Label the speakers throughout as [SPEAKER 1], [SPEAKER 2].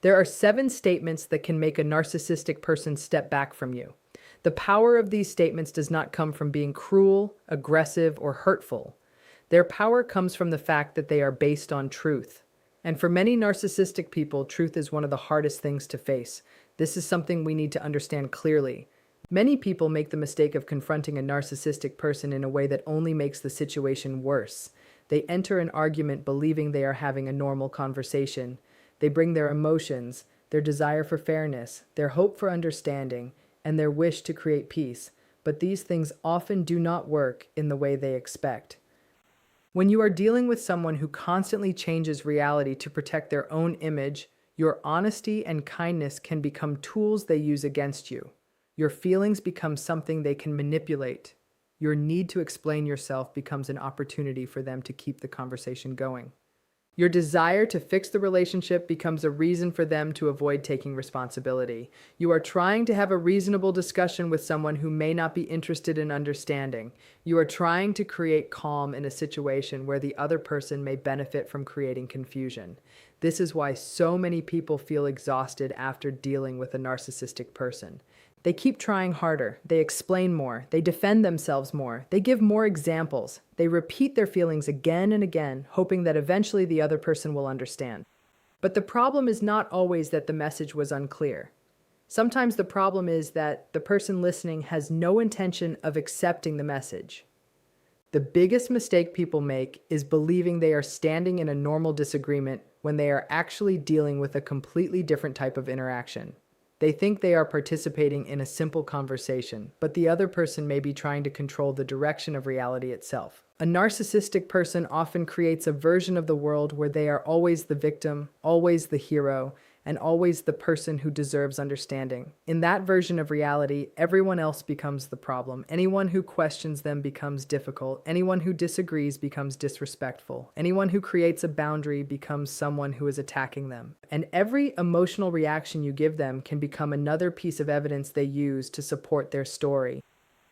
[SPEAKER 1] There are 7 statements that can make a narcissistic person step back from you. The power of these statements does not come from being cruel, aggressive, or hurtful. Their power comes from the fact that they are based on truth. And for many narcissistic people, truth is one of the hardest things to face. This is something we need to understand clearly. Many people make the mistake of confronting a narcissistic person in a way that only makes the situation worse. They enter an argument believing they are having a normal conversation. They bring their emotions, their desire for fairness, their hope for understanding, and their wish to create peace, but these things often do not work in the way they expect. When you are dealing with someone who constantly changes reality to protect their own image, your honesty and kindness can become tools they use against you. Your feelings become something they can manipulate. Your need to explain yourself becomes an opportunity for them to keep the conversation going. Your desire to fix the relationship becomes a reason for them to avoid taking responsibility. You are trying to have a reasonable discussion with someone who may not be interested in understanding. You are trying to create calm in a situation where the other person may benefit from creating confusion. This is why so many people feel exhausted after dealing with a narcissistic person. They keep trying harder, they explain more, they defend themselves more, they give more examples, they repeat their feelings again and again, hoping that eventually the other person will understand. But the problem is not always that the message was unclear. Sometimes the problem is that the person listening has no intention of accepting the message. The biggest mistake people make is believing they are standing in a normal disagreement when they are actually dealing with a completely different type of interaction. They think they are participating in a simple conversation, but the other person may be trying to control the direction of reality itself. A narcissistic person often creates a version of the world where they are always the victim, always the hero, and always the person who deserves understanding. In that version of reality, everyone else becomes the problem. Anyone who questions them becomes difficult. Anyone who disagrees becomes disrespectful. Anyone who creates a boundary becomes someone who is attacking them. And every emotional reaction you give them can become another piece of evidence they use to support their story.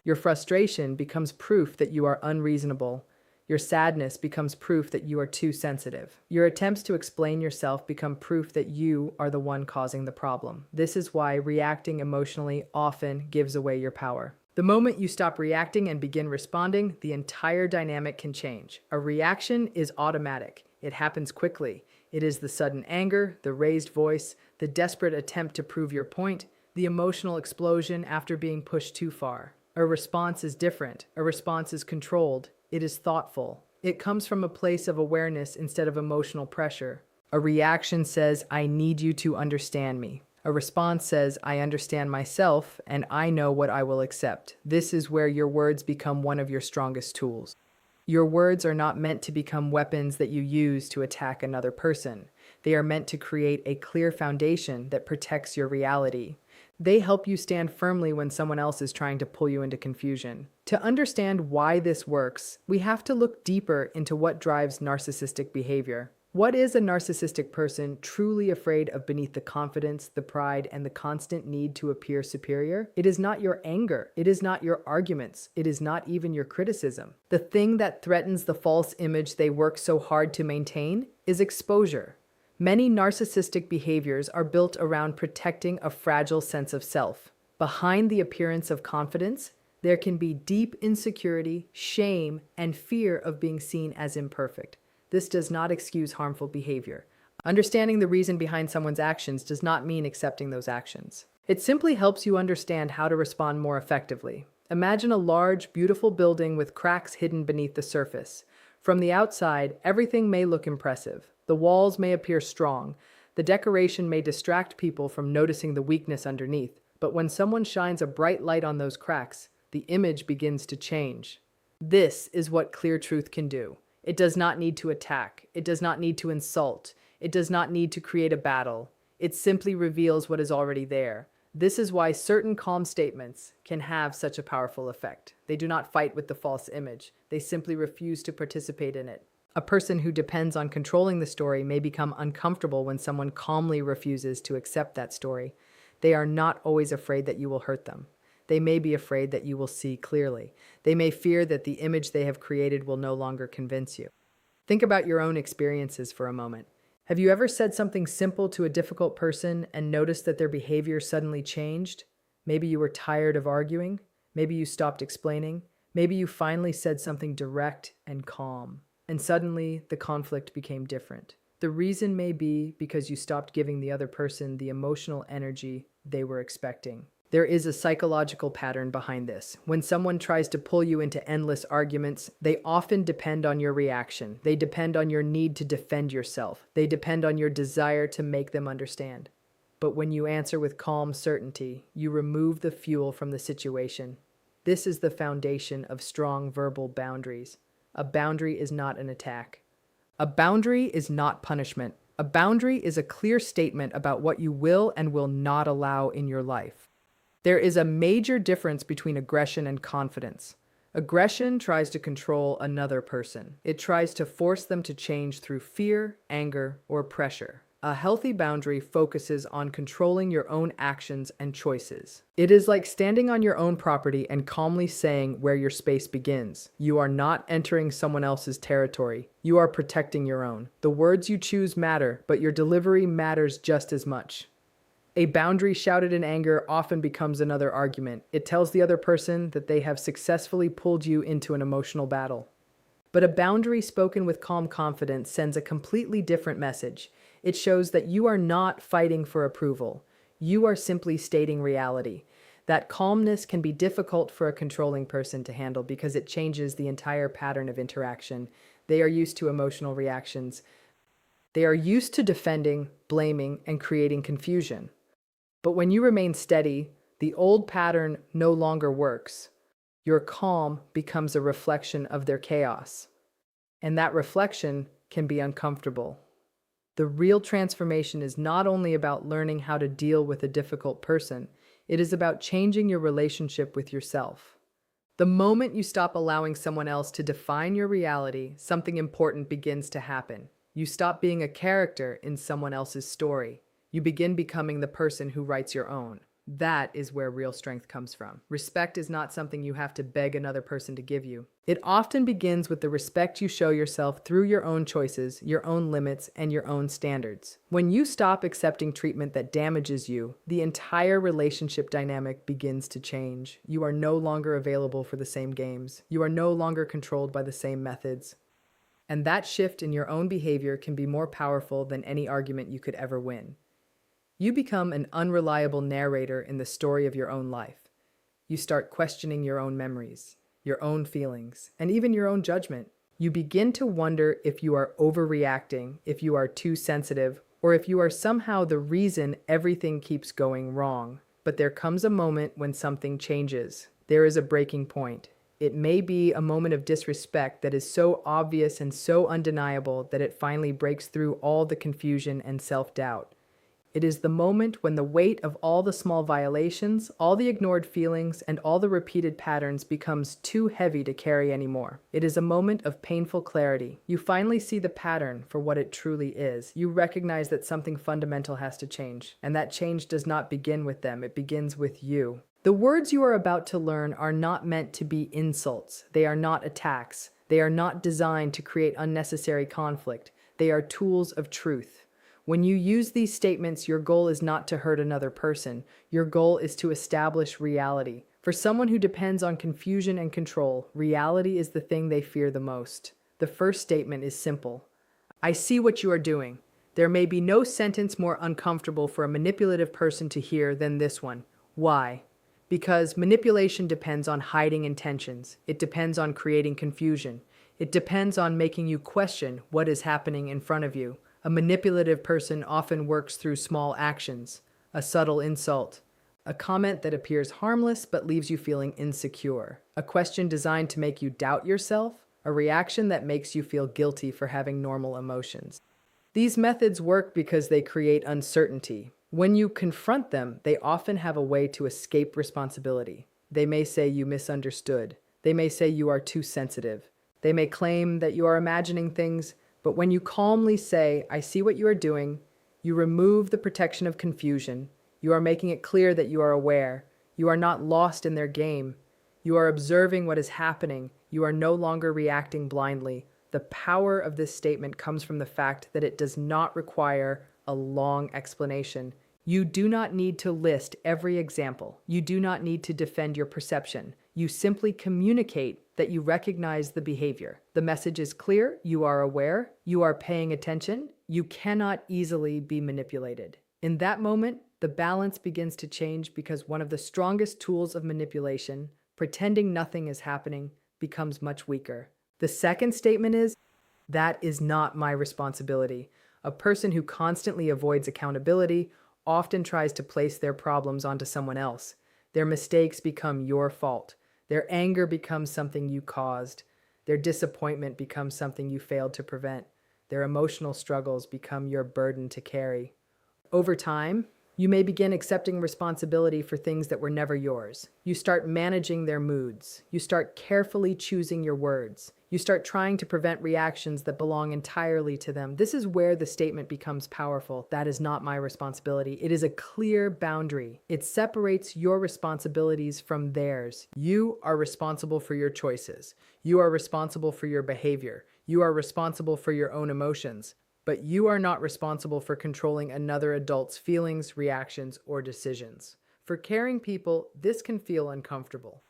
[SPEAKER 1] Your frustration becomes proof that you are unreasonable. Your sadness becomes proof that you are too sensitive. Your attempts to explain yourself become proof that you are the one causing the problem. This is why reacting emotionally often gives away your power. The moment you stop reacting and begin responding, the entire dynamic can change. A reaction is automatic. It happens quickly. It is the sudden anger, the raised voice, the desperate attempt to prove your point, the emotional explosion after being pushed too far. A response is different. A response is controlled. It is thoughtful. It comes from a place of awareness instead of emotional pressure. A reaction says, I need you to understand me. A response says, I understand myself and I know what I will accept. This is where your words become one of your strongest tools. Your words are not meant to become weapons that you use to attack another person. They are meant to create a clear foundation that protects your reality. They help you stand firmly when someone else is trying to pull you into confusion. To understand why this works, we have to look deeper into what drives narcissistic behavior. What is a narcissistic person truly afraid of beneath the confidence, the pride, and the constant need to appear superior? It is not your anger. It is not your arguments. It is not even your criticism. The thing that threatens the false image they work so hard to maintain is exposure. Many narcissistic behaviors are built around protecting a fragile sense of self. Behind the appearance of confidence, there can be deep insecurity, shame, and fear of being seen as imperfect. This does not excuse harmful behavior. Understanding the reason behind someone's actions does not mean accepting those actions. It simply helps you understand how to respond more effectively. Imagine a large, beautiful building with cracks hidden beneath the surface. From the outside, everything may look impressive. The walls may appear strong. The decoration may distract people from noticing the weakness underneath. But when someone shines a bright light on those cracks, the image begins to change. This is what clear truth can do. It does not need to attack. It does not need to insult. It does not need to create a battle. It simply reveals what is already there. This is why certain calm statements can have such a powerful effect. They do not fight with the false image. They simply refuse to participate in it. A person who depends on controlling the story may become uncomfortable when someone calmly refuses to accept that story. They are not always afraid that you will hurt them. They may be afraid that you will see clearly. They may fear that the image they have created will no longer convince you. Think about your own experiences for a moment. Have you ever said something simple to a difficult person and noticed that their behavior suddenly changed? Maybe you were tired of arguing. Maybe you stopped explaining. Maybe you finally said something direct and calm. And suddenly, the conflict became different. The reason may be because you stopped giving the other person the emotional energy they were expecting. There is a psychological pattern behind this. When someone tries to pull you into endless arguments, they often depend on your reaction. They depend on your need to defend yourself. They depend on your desire to make them understand. But when you answer with calm certainty, you remove the fuel from the situation. This is the foundation of strong verbal boundaries. A boundary is not an attack. A boundary is not punishment. A boundary is a clear statement about what you will and will not allow in your life. There is a major difference between aggression and confidence. Aggression tries to control another person. It tries to force them to change through fear, anger, or pressure. A healthy boundary focuses on controlling your own actions and choices. It is like standing on your own property and calmly saying where your space begins. You are not entering someone else's territory. You are protecting your own. The words you choose matter, but your delivery matters just as much. A boundary shouted in anger often becomes another argument. It tells the other person that they have successfully pulled you into an emotional battle. But a boundary spoken with calm confidence sends a completely different message. It shows that you are not fighting for approval. You are simply stating reality. That calmness can be difficult for a controlling person to handle because it changes the entire pattern of interaction. They are used to emotional reactions. They are used to defending, blaming, and creating confusion. But when you remain steady, the old pattern no longer works. Your calm becomes a reflection of their chaos. And that reflection can be uncomfortable. The real transformation is not only about learning how to deal with a difficult person, it is about changing your relationship with yourself. The moment you stop allowing someone else to define your reality, something important begins to happen. You stop being a character in someone else's story. You begin becoming the person who writes your own. That is where real strength comes from. Respect is not something you have to beg another person to give you. It often begins with the respect you show yourself through your own choices, your own limits, and your own standards. When you stop accepting treatment that damages you, the entire relationship dynamic begins to change. You are no longer available for the same games. You are no longer controlled by the same methods. And that shift in your own behavior can be more powerful than any argument you could ever win. You become an unreliable narrator in the story of your own life. You start questioning your own memories, your own feelings, and even your own judgment. You begin to wonder if you are overreacting, if you are too sensitive, or if you are somehow the reason everything keeps going wrong. But there comes a moment when something changes. There is a breaking point. It may be a moment of disrespect that is so obvious and so undeniable that it finally breaks through all the confusion and self-doubt. It is the moment when the weight of all the small violations, all the ignored feelings, and all the repeated patterns becomes too heavy to carry anymore. It is a moment of painful clarity. You finally see the pattern for what it truly is. You recognize that something fundamental has to change, and that change does not begin with them. It begins with you. The words you are about to learn are not meant to be insults. They are not attacks. They are not designed to create unnecessary conflict. They are tools of truth. When you use these statements, your goal is not to hurt another person. Your goal is to establish reality. For someone who depends on confusion and control, reality is the thing they fear the most. The first statement is simple. I see what you are doing. There may be no sentence more uncomfortable for a manipulative person to hear than this one. Why? Because manipulation depends on hiding intentions. It depends on creating confusion. It depends on making you question what is happening in front of you. A manipulative person often works through small actions, a subtle insult, a comment that appears harmless but leaves you feeling insecure, a question designed to make you doubt yourself, a reaction that makes you feel guilty for having normal emotions. These methods work because they create uncertainty. When you confront them, they often have a way to escape responsibility. They may say you misunderstood. They may say you are too sensitive. They may claim that you are imagining things. But when you calmly say, I see what you are doing, you remove the protection of confusion. You are making it clear that you are aware. You are not lost in their game. You are observing what is happening. You are no longer reacting blindly. The power of this statement comes from the fact that it does not require a long explanation. You do not need to list every example. You do not need to defend your perception. You simply communicate that you recognize the behavior. The message is clear, you are aware, you are paying attention, you cannot easily be manipulated. In that moment, the balance begins to change because one of the strongest tools of manipulation, pretending nothing is happening, becomes much weaker. The second statement is, that is not my responsibility. A person who constantly avoids accountability often tries to place their problems onto someone else. Their mistakes become your fault. Their anger becomes something you caused. Their disappointment becomes something you failed to prevent. Their emotional struggles become your burden to carry. Over time, you may begin accepting responsibility for things that were never yours. You start managing their moods. You start carefully choosing your words. You start trying to prevent reactions that belong entirely to them. This is where the statement becomes powerful. That is not my responsibility. It is a clear boundary. It separates your responsibilities from theirs. You are responsible for your choices. You are responsible for your behavior. You are responsible for your own emotions. But you are not responsible for controlling another adult's feelings, reactions, or decisions. For caring people, this can feel uncomfortable.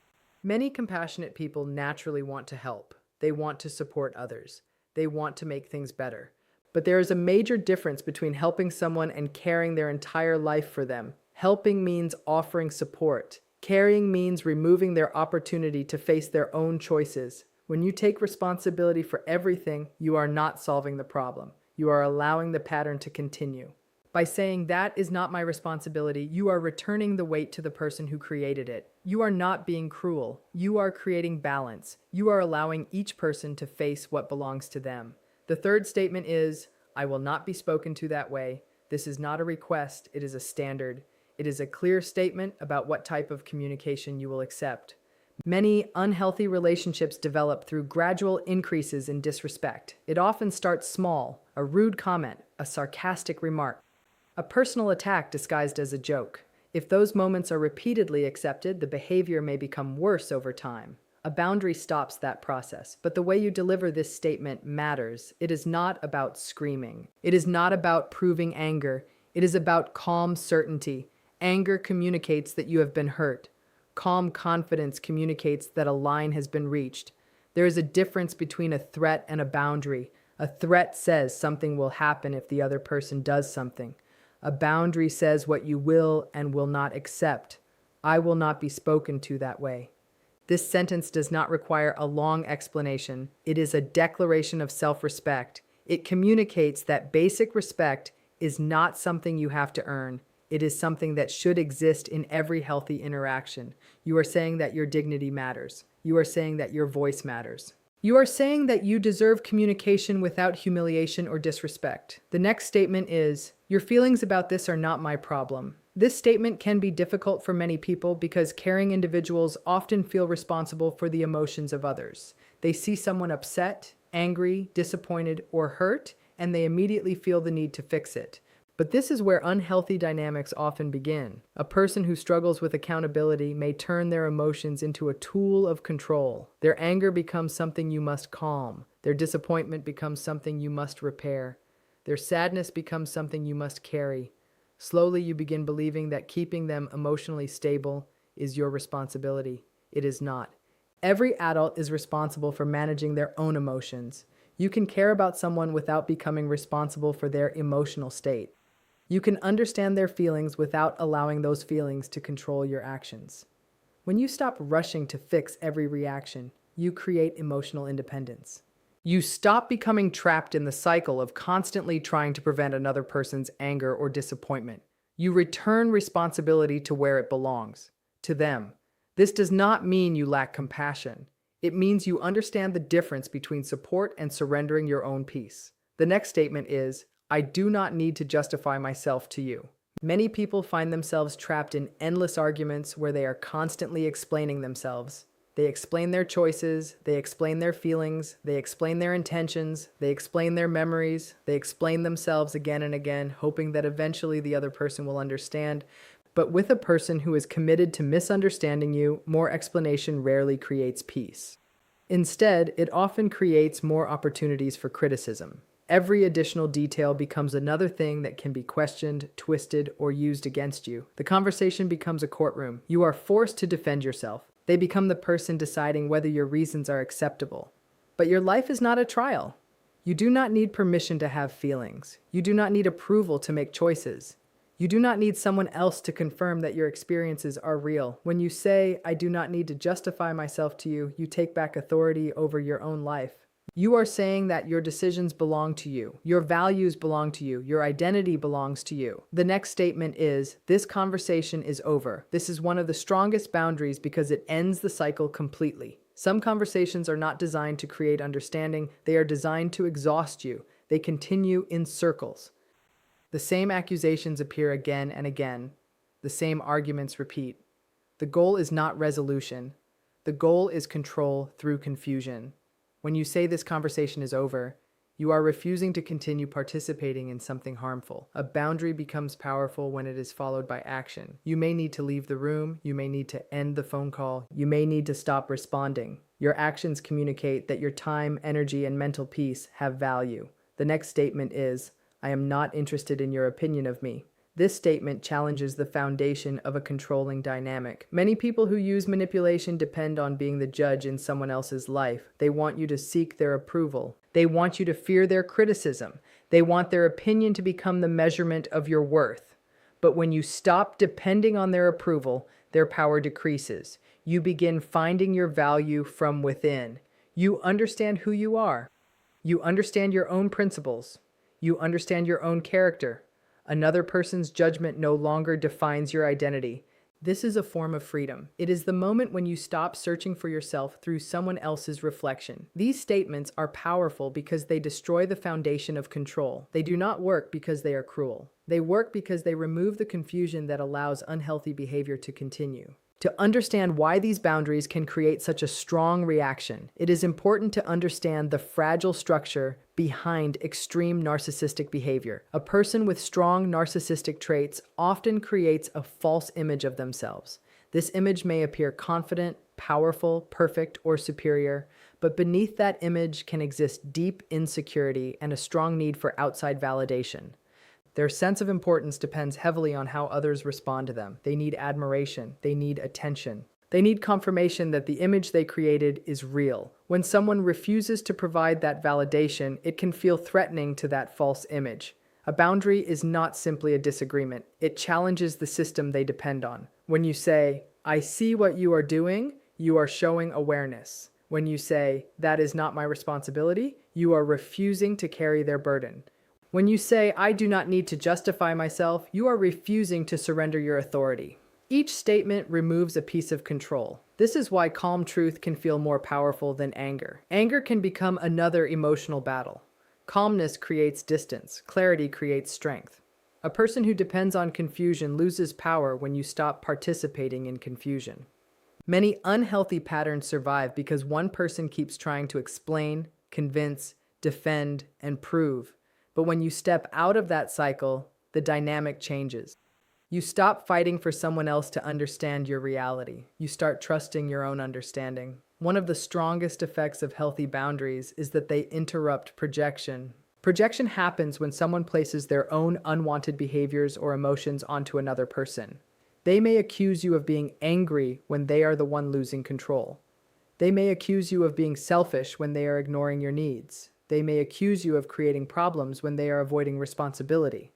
[SPEAKER 1] Many compassionate people naturally want to help. They want to support others. They want to make things better. But there is a major difference between helping someone and caring their entire life for them. Helping means offering support. Caring means removing their opportunity to face their own choices. When you take responsibility for everything, you are not solving the problem. You are allowing the pattern to continue. By saying that is not my responsibility, you are returning the weight to the person who created it. You are not being cruel. You are creating balance. You are allowing each person to face what belongs to them. The third statement is, I will not be spoken to that way. This is not a request, it is a standard. It is a clear statement about what type of communication you will accept. Many unhealthy relationships develop through gradual increases in disrespect. It often starts small, a rude comment, a sarcastic remark, a personal attack disguised as a joke. If those moments are repeatedly accepted, the behavior may become worse over time. A boundary stops that process, but the way you deliver this statement matters. It is not about screaming. It is not about proving anger. It is about calm certainty. Anger communicates that you have been hurt. Calm confidence communicates that a line has been reached. There is a difference between a threat and a boundary. A threat says something will happen if the other person does something. A boundary says what you will and will not accept. I will not be spoken to that way. This sentence does not require a long explanation. It is a declaration of self-respect. It communicates that basic respect is not something you have to earn. It is something that should exist in every healthy interaction. You are saying that your dignity matters. You are saying that your voice matters. You are saying that you deserve communication without humiliation or disrespect. The next statement is, your feelings about this are not my problem. This statement can be difficult for many people because caring individuals often feel responsible for the emotions of others. They see someone upset, angry, disappointed, or hurt, and they immediately feel the need to fix it. But this is where unhealthy dynamics often begin. A person who struggles with accountability may turn their emotions into a tool of control. Their anger becomes something you must calm. Their disappointment becomes something you must repair. Their sadness becomes something you must carry. Slowly, you begin believing that keeping them emotionally stable is your responsibility. It is not. Every adult is responsible for managing their own emotions. You can care about someone without becoming responsible for their emotional state. You can understand their feelings without allowing those feelings to control your actions. When you stop rushing to fix every reaction, you create emotional independence. You stop becoming trapped in the cycle of constantly trying to prevent another person's anger or disappointment. You return responsibility to where it belongs, to them. This does not mean you lack compassion. It means you understand the difference between support and surrendering your own peace. The next statement is, I do not need to justify myself to you. Many people find themselves trapped in endless arguments where they are constantly explaining themselves. They explain their choices, they explain their feelings, they explain their intentions, they explain their memories, they explain themselves again and again, hoping that eventually the other person will understand. But with a person who is committed to misunderstanding you, more explanation rarely creates peace. Instead, it often creates more opportunities for criticism. Every additional detail becomes another thing that can be questioned, twisted, or used against you. The conversation becomes a courtroom. You are forced to defend yourself. They become the person deciding whether your reasons are acceptable. But your life is not a trial. You do not need permission to have feelings. You do not need approval to make choices. You do not need someone else to confirm that your experiences are real. When you say, "I do not need to justify myself to you," you take back authority over your own life. You are saying that your decisions belong to you, your values belong to you, your identity belongs to you. The next statement is, "This conversation is over." This is one of the strongest boundaries because it ends the cycle completely. Some conversations are not designed to create understanding, they are designed to exhaust you. They continue in circles. The same accusations appear again and again. The same arguments repeat. The goal is not resolution. The goal is control through confusion. When you say this conversation is over, you are refusing to continue participating in something harmful. A boundary becomes powerful when it is followed by action. You may need to leave the room. You may need to end the phone call. You may need to stop responding. Your actions communicate that your time, energy, and mental peace have value. The next statement is, "I am not interested in your opinion of me." This statement challenges the foundation of a controlling dynamic. Many people who use manipulation depend on being the judge in someone else's life. They want you to seek their approval. They want you to fear their criticism. They want their opinion to become the measurement of your worth. But when you stop depending on their approval, their power decreases. You begin finding your value from within. You understand who you are. You understand your own principles. You understand your own character. Another person's judgment no longer defines your identity. This is a form of freedom. It is the moment when you stop searching for yourself through someone else's reflection. These statements are powerful because they destroy the foundation of control. They do not work because they are cruel. They work because they remove the confusion that allows unhealthy behavior to continue. To understand why these boundaries can create such a strong reaction, it is important to understand the fragile structure behind extreme narcissistic behavior. A person with strong narcissistic traits often creates a false image of themselves. This image may appear confident, powerful, perfect, or superior, but beneath that image can exist deep insecurity and a strong need for outside validation. Their sense of importance depends heavily on how others respond to them. They need admiration. They need attention. They need confirmation that the image they created is real. When someone refuses to provide that validation, it can feel threatening to that false image. A boundary is not simply a disagreement. It challenges the system they depend on. When you say, "I see what you are doing," you are showing awareness. When you say, "That is not my responsibility," you are refusing to carry their burden. When you say, "I do not need to justify myself," you are refusing to surrender your authority. Each statement removes a piece of control. This is why calm truth can feel more powerful than anger. Anger can become another emotional battle. Calmness creates distance. Clarity creates strength. A person who depends on confusion loses power when you stop participating in confusion. Many unhealthy patterns survive because one person keeps trying to explain, convince, defend, and prove. But when you step out of that cycle, the dynamic changes. You stop fighting for someone else to understand your reality. You start trusting your own understanding. One of the strongest effects of healthy boundaries is that they interrupt projection. Projection happens when someone places their own unwanted behaviors or emotions onto another person. They may accuse you of being angry when they are the one losing control. They may accuse you of being selfish when they are ignoring your needs. They may accuse you of creating problems when they are avoiding responsibility.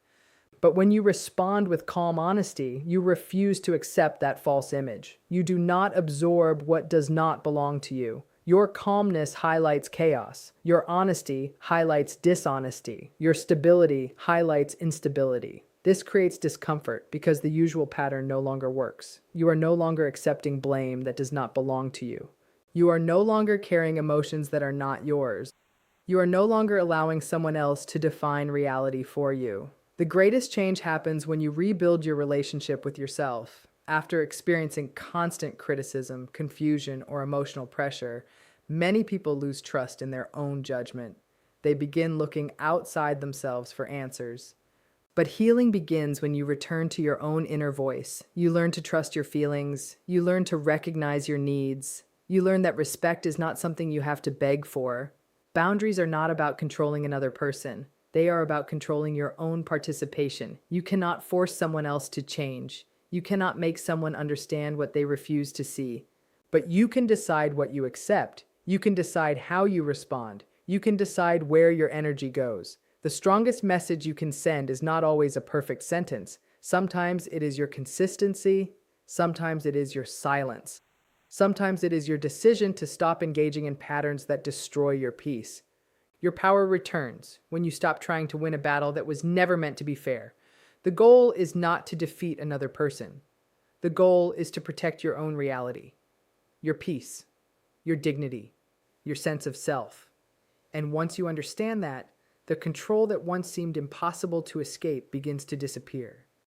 [SPEAKER 1] But when you respond with calm honesty, you refuse to accept that false image. You do not absorb what does not belong to you. Your calmness highlights chaos. Your honesty highlights dishonesty. Your stability highlights instability. This creates discomfort because the usual pattern no longer works. You are no longer accepting blame that does not belong to you. You are no longer carrying emotions that are not yours. You are no longer allowing someone else to define reality for you. The greatest change happens when you rebuild your relationship with yourself. After experiencing constant criticism, confusion, or emotional pressure, many people lose trust in their own judgment. They begin looking outside themselves for answers. But healing begins when you return to your own inner voice. You learn to trust your feelings. You learn to recognize your needs. You learn that respect is not something you have to beg for. Boundaries are not about controlling another person. They are about controlling your own participation. You cannot force someone else to change. You cannot make someone understand what they refuse to see. But you can decide what you accept. You can decide how you respond. You can decide where your energy goes. The strongest message you can send is not always a perfect sentence. Sometimes it is your consistency. Sometimes it is your silence. Sometimes it is your decision to stop engaging in patterns that destroy your peace. Your power returns when you stop trying to win a battle that was never meant to be fair. The goal is not to defeat another person. The goal is to protect your own reality, your peace, your dignity, your sense of self. And once you understand that, the control that once seemed impossible to escape begins to disappear.